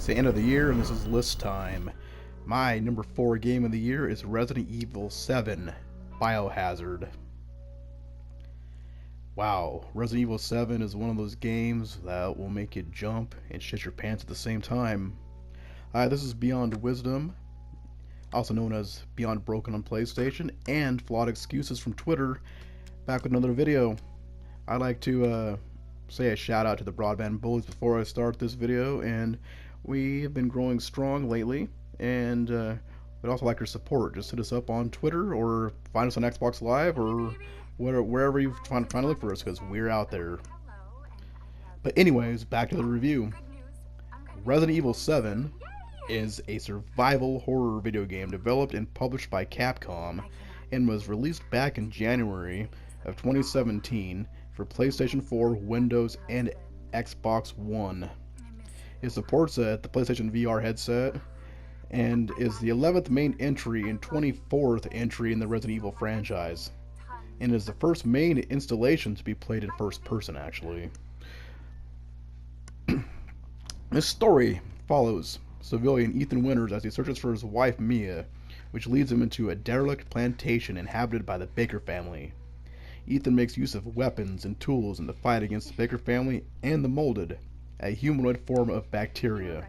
It's the end of the year and this is list time. My number 4 game of the year is Resident Evil 7 Biohazard. Wow, Resident Evil 7 is one of those games that will make you jump and shit your pants at the same time. Hi, this is Beyond Wisdom, also known as Beyond Broken on PlayStation, and Flawed Excuses from Twitter, back with another video. I'd like to say a shout out to the Broadband Bullies before I start this video, and we have been growing strong lately, and we'd also like your support. Just hit us up on Twitter or find us on Xbox Live or wherever you trying to look for us, because we're out there. But anyways, back to the review. Resident Evil 7 is a survival horror video game developed and published by Capcom and was released back in January of 2017 for PlayStation 4, Windows, and Xbox One. It supports the PlayStation VR headset and is the 11th main entry and 24th entry in the Resident Evil franchise, and is the first main installation to be played in first person, actually. This story follows civilian Ethan Winters as he searches for his wife Mia, which leads him into a derelict plantation inhabited by the Baker family. Ethan makes use of weapons and tools in the fight against the Baker family and the Molded, a humanoid form of bacteria.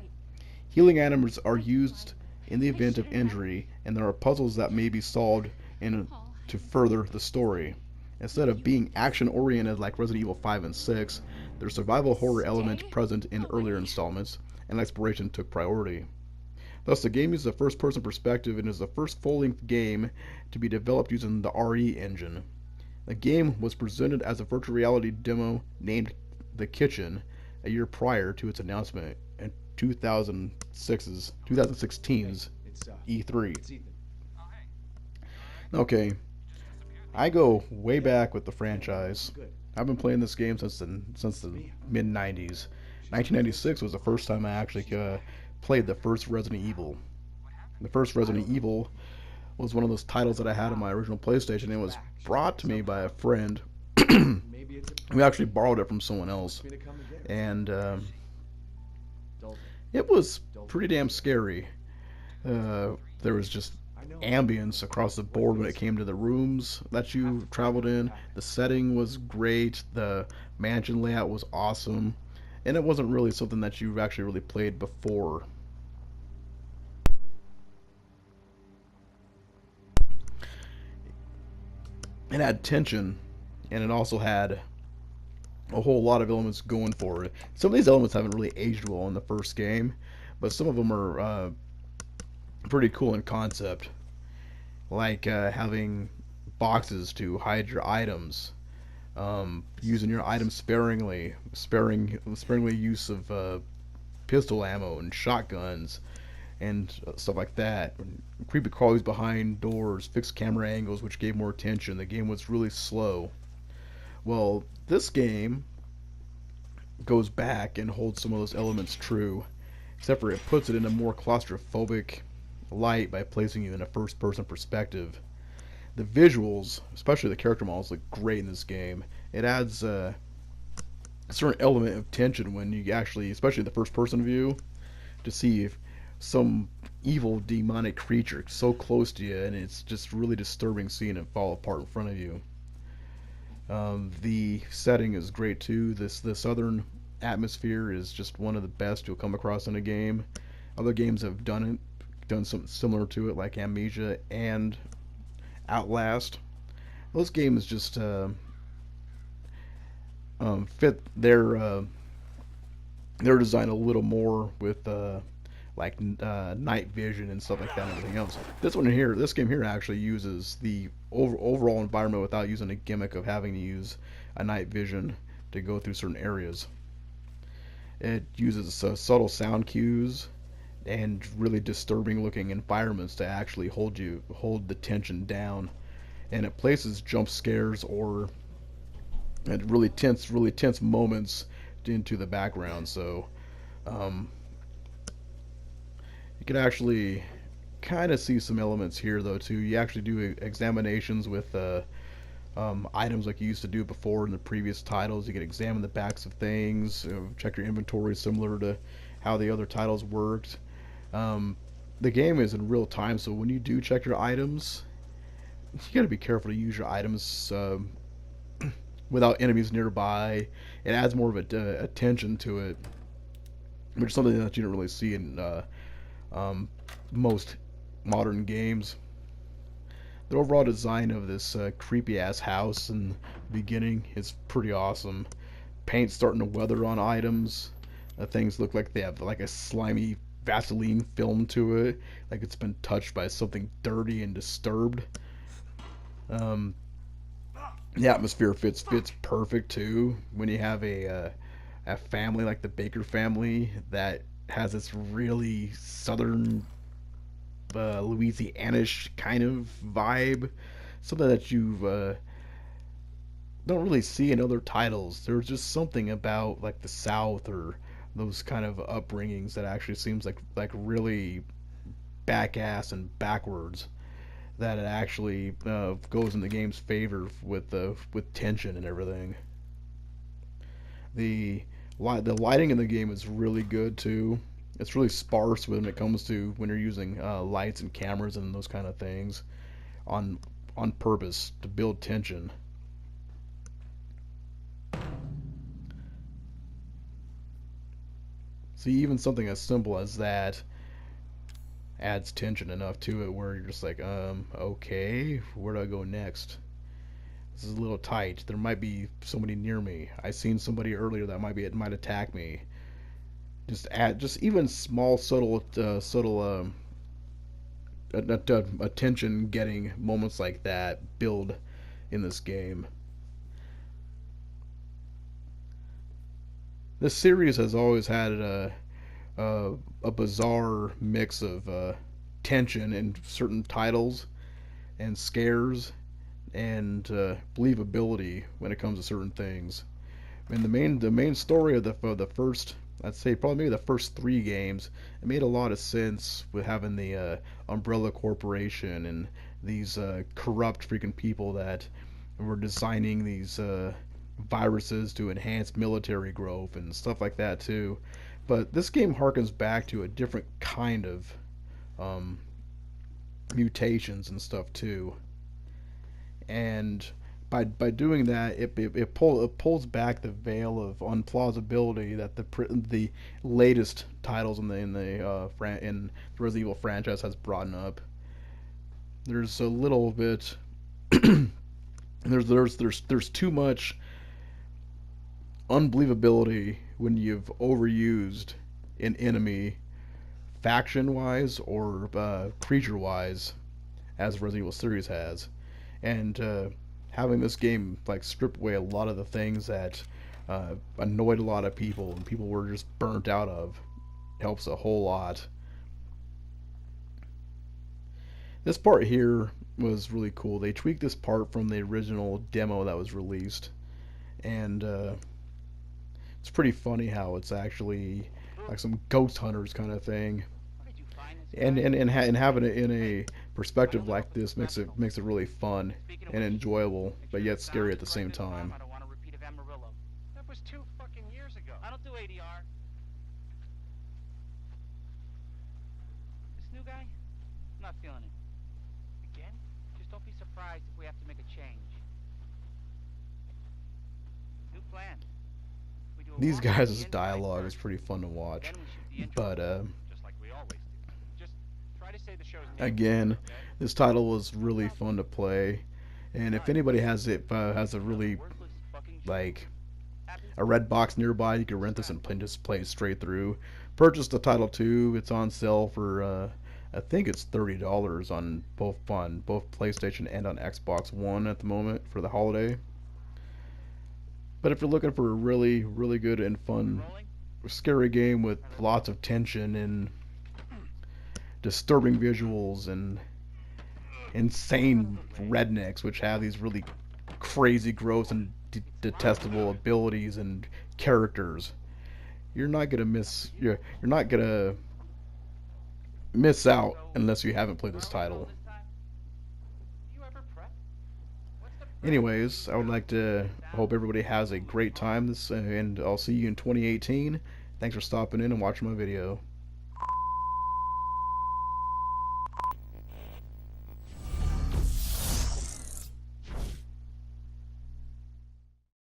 Healing items are used in the event of injury, and there are puzzles that may be solved to further the story. Instead of being action-oriented like Resident Evil 5 and 6, there's survival horror elements present in earlier installments, and exploration took priority. Thus, the game uses a first-person perspective and is the first full-length game to be developed using the RE engine. The game was presented as a virtual reality demo named The Kitchen a year prior to its announcement in 2016's E3. Okay, I go way back with the franchise. I've been playing this game since the mid-90s. 1996 was the first time I actually played the first Resident Evil. The first Resident Evil was one of those titles that I had on my original PlayStation. It was brought to me by a friend. We actually borrowed it from someone else, and it was pretty damn scary. There was just ambience across the board when it came to the rooms that you traveled in. The setting was great. The mansion layout was awesome, and it wasn't really something that you've actually really played before. It had tension, and it also had a whole lot of elements going for it. Some of these elements haven't really aged well in the first game, but some of them are pretty cool in concept, like having boxes to hide your items, using your items sparingly use of pistol ammo and shotguns and stuff like that. Creepy crawlies behind doors, fixed camera angles which gave more attention. The game was really slow. Well, this game goes back and holds some of those elements true, except for it puts it in a more claustrophobic light by placing you in a first-person perspective. The visuals, especially the character models, look great in this game. It adds a certain element of tension when you actually, especially the first-person view, to see if some evil demonic creature so close to you, and it's just really disturbing seeing it fall apart in front of you. The setting is great too. The southern atmosphere is just one of the best you'll come across in a game. Other games have done something similar to it, like Amnesia and Outlast. Those games just fit their design a little more with like night vision and stuff like that and everything else. This game here actually uses the overall environment without using a gimmick of having to use a night vision to go through certain areas. It uses subtle sound cues and really disturbing looking environments to actually hold the tension down, and it places jump scares or really tense moments into the background. So you can actually kind of see some elements here though too. You actually do examinations with items like you used to do before in the previous titles. You can examine the backs of things, check your inventory, similar to how the other titles worked. Um, the game is in real time, so when you do check your items, you gotta be careful to use your items without enemies nearby. It adds more of a tension to it, which is something that you don't really see in um, most modern games. The overall design of this creepy ass house in the beginning is pretty awesome. Paint starting to weather on items. Things look like they have like a slimy Vaseline film to it, like it's been touched by something dirty and disturbed. Um, the atmosphere fits perfect too when you have a family like the Baker family that has this really southern Louisianish kind of vibe, something that you don't really see in other titles. There's just something about like the South or those kind of upbringings that actually seems like really back ass and backwards. That it actually goes in the game's favor with tension and everything. The the lighting in the game is really good too. It's really sparse when it comes to when you're using lights and cameras and those kind of things on purpose to build tension. See, even something as simple as that adds tension enough to it where you're just like, okay, where do I go next? This is a little tight. There might be somebody near me. I seen somebody earlier that might attack me. Just even small subtle attention getting moments like that build in this game. This series has always had a bizarre mix of tension in certain titles and scares and believability when it comes to certain things. And the main story of the first, I'd say probably maybe the first three games, it made a lot of sense with having the Umbrella Corporation and these corrupt freaking people that were designing these viruses to enhance military growth and stuff like that too. But this game harkens back to a different kind of um, mutations and stuff too. And by doing that, it pulls back the veil of unplausibility that the latest titles in the Resident Evil franchise has brought up. There's a little bit there's too much unbelievability when you've overused an enemy faction wise or creature wise as Resident Evil series has, and having this game like strip away a lot of the things that annoyed a lot of people and people were just burnt out of helps a whole lot. This part here was really cool. They tweaked this part from the original demo that was released, and it's pretty funny how it's actually like some ghost hunters kind of thing. And having it in a perspective like this makes it really fun and enjoyable, but yet scary at the same time. That was 2 fucking years ago. I don't do ADR. This new guy? I'm not feeling it. Again? Just don't be surprised if we have to make a change. New plan. We do a These walkthrough of guys' the inside dialogue is first. pretty fun to watch, Then we shoot the intro, but just like we always do. Just try to say the show's name, again, okay? this title was No really problem. fun to play, and if Besides, anybody has a another really worthless fucking joke. like Happy? a red box nearby, you can rent this and just play it straight through. Purchase the title too. It's on sale for I think it's $30 on both PlayStation and on Xbox One at the moment for the holiday. But if you're looking for a really good and Are we fun rolling? scary game with How's that lots feel? of tension and disturbing visuals and insane rednecks which have these really crazy gross and detestable abilities and characters, you're not gonna miss out So, unless you haven't played where this are we going title. this time? Do you ever prep? What's the prep? Anyways, I would like to Sound? hope everybody has a great time this and I'll see you in 2018. Thanks for stopping in and watching my video.